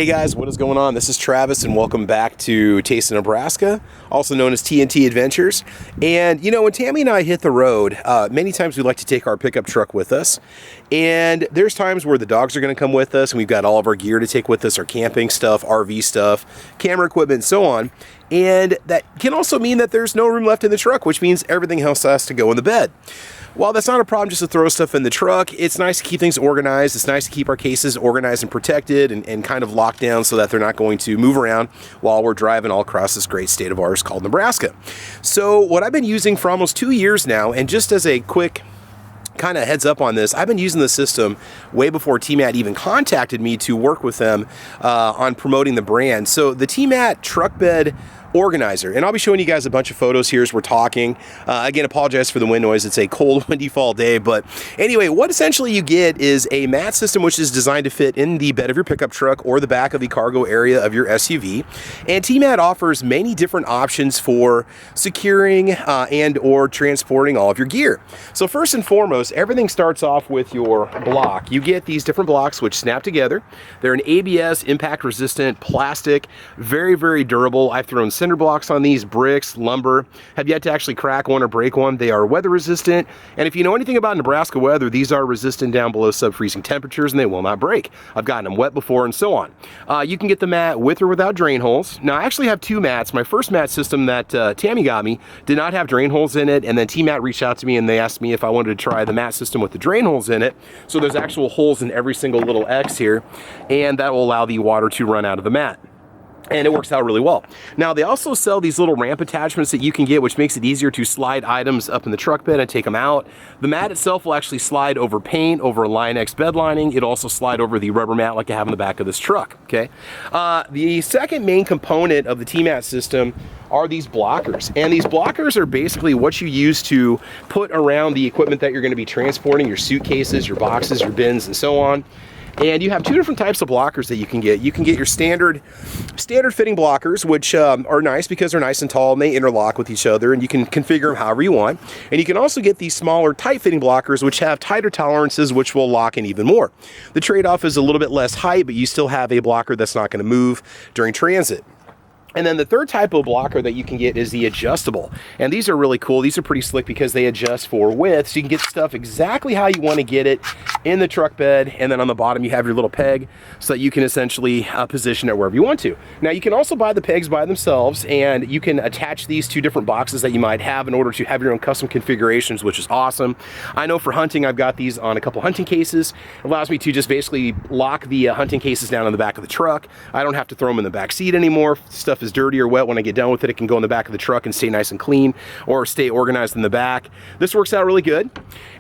Hey guys, what is going on? This is Travis and welcome back to Taste of Nebraska, also known as TNT Adventures. And you know, when Tammy and I hit the road, many times we like to take our pickup truck with us. And there's times where the dogs are going to come with us and we've got all of our gear to take with us, our camping stuff, RV stuff, camera equipment, and so on. And that can also mean that there's no room left in the truck, which means everything else has to go in the bed. While that's not a problem just to throw stuff in the truck, it's nice to keep things organized. It's nice to keep our cases organized and protected and kind of locked down so that they're not going to move around while we're driving all across this great state of ours called Nebraska. So what I've been using for almost 2 years now, and just as a quick kind of heads up on this, I've been using the system way before Tmat even contacted me to work with them on promoting the brand. So the Tmat truck bed organizer, and I'll be showing you guys a bunch of photos here as we're talking. Again, apologize for the wind noise. It's a cold, windy fall day, but anyway, what essentially you get is a mat system which is designed to fit in the bed of your pickup truck or the back of the cargo area of your SUV. And Tmat offers many different options for securing and or transporting all of your gear. So first and foremost, everything starts off with your block. You get these different blocks which snap together. They're an ABS impact resistant plastic, very, very durable. I've thrown cinder blocks on these, bricks, lumber, have yet to actually crack one or break one. They are weather resistant, and if you know anything about Nebraska weather, these are resistant down below sub-freezing temperatures and they will not break. I've gotten them wet before and so on. You can get the mat with or without drain holes. Now I actually have two mats. My first mat system that Tammy got me did not have drain holes in it, and then Tmat reached out to me and they asked me if I wanted to try the mat system with the drain holes in it. So there's actual holes in every single little X here, and that will allow the water to run out of the mat. And it works out really well. Now, they also sell these little ramp attachments that you can get, which makes it easier to slide items up in the truck bed and take them out. The mat itself will actually slide over paint, over a Line-X bed lining. It'll also slide over the rubber mat like I have in the back of this truck, okay? The second main component of the Tmat system are these blockers. And these blockers are basically what you use to put around the equipment that you're gonna be transporting, your suitcases, your boxes, your bins, and so on. And you have two different types of blockers that you can get. You can get your standard fitting blockers, which are nice because they're nice and tall and they interlock with each other, and you can configure them however you want. And you can also get these smaller tight fitting blockers which have tighter tolerances which will lock in even more. The trade-off is a little bit less height, but you still have a blocker that's not going to move during transit. And then the third type of blocker that you can get is the adjustable. And these are really cool. These are pretty slick because they adjust for width. So you can get stuff exactly how you want to get it in the truck bed. And then on the bottom, you have your little peg so that you can essentially position it wherever you want to. Now, you can also buy the pegs by themselves, and you can attach these to different boxes that you might have in order to have your own custom configurations, which is awesome. I know for hunting, I've got these on a couple hunting cases. It allows me to just basically lock the hunting cases down on the back of the truck. I don't have to throw them in the back seat anymore. Stuff is dirty or wet, when I get done with it, it can go in the back of the truck and stay nice and clean or stay organized in the back. This works out really good.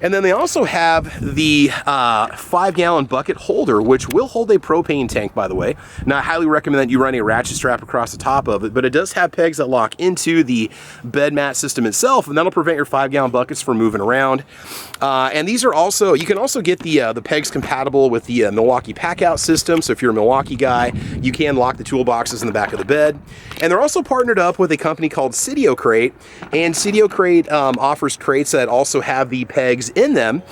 And then they also have the 5-gallon bucket holder, which will hold a propane tank, by the way. Now, I highly recommend that you run a ratchet strap across the top of it, but it does have pegs that lock into the bed mat system itself, and that'll prevent your 5-gallon buckets from moving around. And these are also, you can also get the pegs compatible with the Milwaukee pack-out system. So if you're a Milwaukee guy, you can lock the toolboxes in the back of the bed. And they're also partnered up with a company called Cydio Crate, and Cydio Crate offers crates that also have the pegs in them.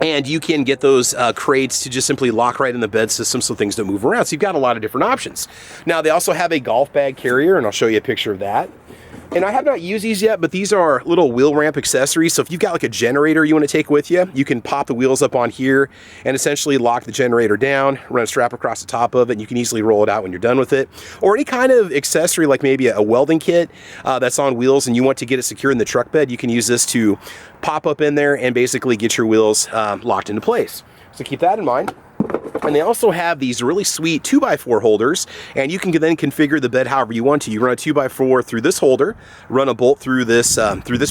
And you can get those crates to just simply lock right in the bed system so things don't move around. So you've got a lot of different options. Now, they also have a golf bag carrier, and I'll show you a picture of that. And I have not used these yet, but these are little wheel ramp accessories. So if you've got like a generator you want to take with you, you can pop the wheels up on here and essentially lock the generator down, run a strap across the top of it, and you can easily roll it out when you're done with it. Or any kind of accessory like maybe a welding kit that's on wheels and you want to get it secure in the truck bed, you can use this to pop up in there and basically get your wheels locked into place. So keep that in mind. And they also have these really sweet 2x4 holders, and you can then configure the bed however you want to. You run a 2x4 through this holder, run a bolt through this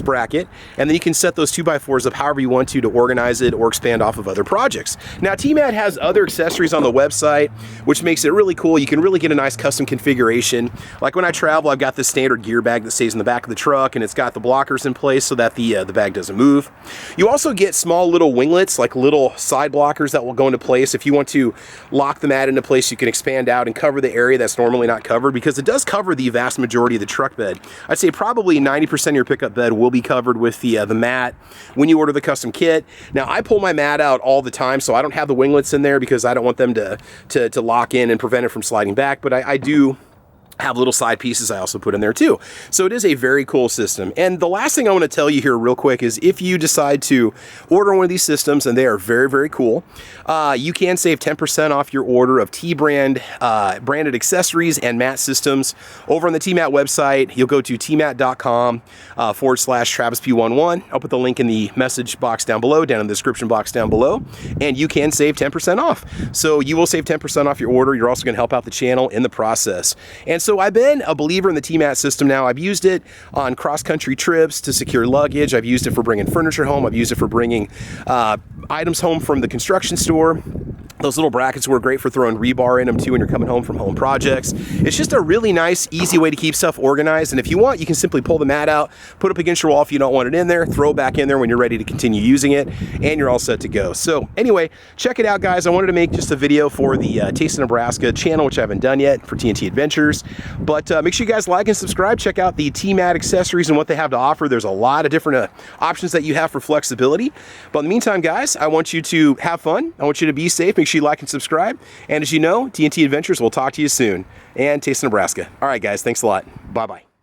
bracket, and then you can set those 2x4s up however you want to organize it or expand off of other projects. Now, Tmat has other accessories on the website, which makes it really cool. You can really get a nice custom configuration. Like when I travel, I've got this standard gear bag that stays in the back of the truck, and it's got the blockers in place so that the bag doesn't move. You also get small little winglets, like little side blockers that will go into place if you want to to lock the mat into place, you can expand out and cover the area that's normally not covered, because it does cover the vast majority of the truck bed. I'd say probably 90% of your pickup bed will be covered with the mat when you order the custom kit. Now, I pull my mat out all the time, so I don't have the winglets in there because I don't want them to lock in and prevent it from sliding back, but I do have little side pieces I also put in there too. So it is a very cool system. And the last thing I want to tell you here real quick is if you decide to order one of these systems, and they are very, very cool, you can save 10% off your order of T-brand branded accessories and mat systems over on the Tmat website. You'll go to tmat.com /TravisP11. I'll put the link in the message box down below, down in the description box down below, and you can save 10% off. So you will save 10% off your order. You're also going to help out the channel in the process. And so I've been a believer in the Tmat system now. I've used it on cross-country trips to secure luggage. I've used it for bringing furniture home. I've used it for bringing items home from the construction store. Those little brackets were great for throwing rebar in them too when you're coming home from home projects. It's just a really nice, easy way to keep stuff organized. And if you want, you can simply pull the mat out, put it up against your wall if you don't want it in there, throw it back in there when you're ready to continue using it, and you're all set to go. So anyway, check it out, guys. I wanted to make just a video for the Taste of Nebraska channel, which I haven't done yet, for TNT Adventures. But make sure you guys like and subscribe. Check out the Tmat accessories and what they have to offer. There's a lot of different options that you have for flexibility. But in the meantime, guys, I want you to have fun. I want you to be safe. Make sure you like and subscribe. And as you know, TNT Adventures will talk to you soon. And Taste of Nebraska. All right, guys. Thanks a lot. Bye-bye.